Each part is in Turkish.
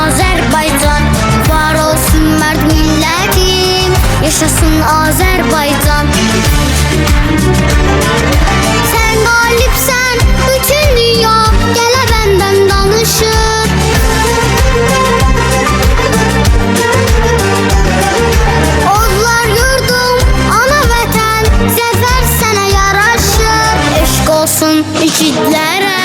Azerbaycan, var olsun mert milletim, yaşasın Azerbaycan. Sen galipsen, bütün dünya gele benden danışır. Odlar yurdum, ana vətən, zəfər sənə yaraşır. Eşq olsun igidlərə,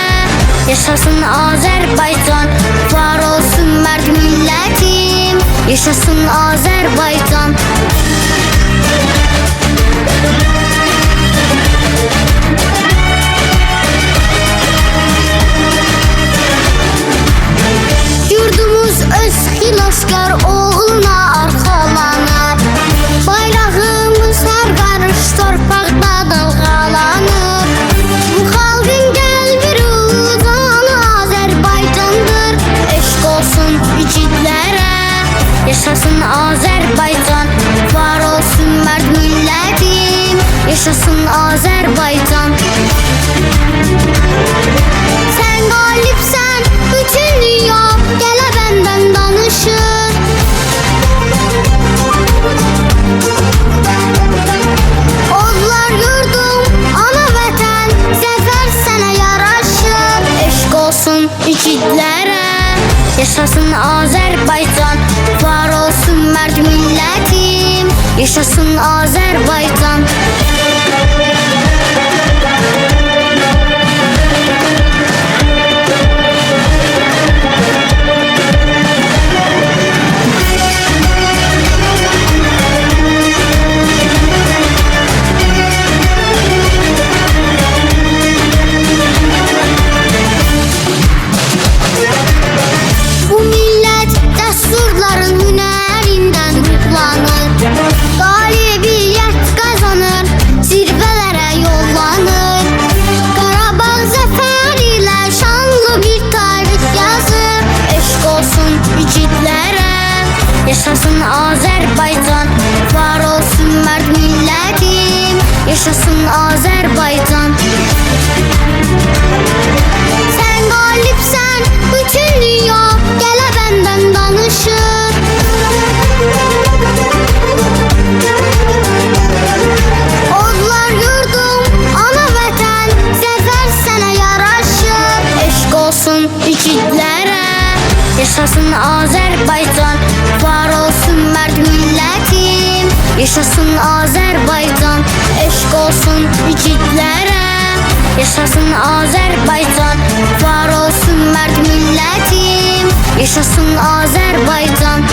yaşasın Azerbaycan, var olsun mert milletim, yaşasın Azerbaycan. Yurdumuz öz xilaskar oğluna arxalanır. Bayrağımız hər qarış torpaqda dalğalanır. Bu xalqın qəlbi ruhdanı Azərbaycandır. Eşq olsun igidlərə, yaşasın Azərbaycan, var olsun mert milletim, yaşasın Azərbaycan. Sen galipsen, bütün dünya gele benden danışır. Odlar yurdum, ana vətən, zəfər sənə yaraşır. Eşq olsun igidlərə, yaşasın Azerbaycan, var olsun mert milletim, yaşasın Azerbaycan. Bu millet desturların hünerinden ruhlanır. Galibiyet kazanır, zirvelere yollanır. Qarabağ zəfəriyle şanlı bir tarih yazır. Eşq olsun igidlərə, yaşasın Azerbaycan, var olsun mert milletim, yaşasın Azerbaycan. Sen galipsen, bütün dünya gele benden danışır. Odlar yurdum, ana vətən, zəfər sənə yaraşır. Eşq olsun igidlərə, yaşasın Azerbaycan, var olsun mert milletim, yaşasın Azerbaycan. Eşq olsun igidlərə, yaşasın Azerbaycan, var olsun mert milletim, yaşasın Azerbaycan.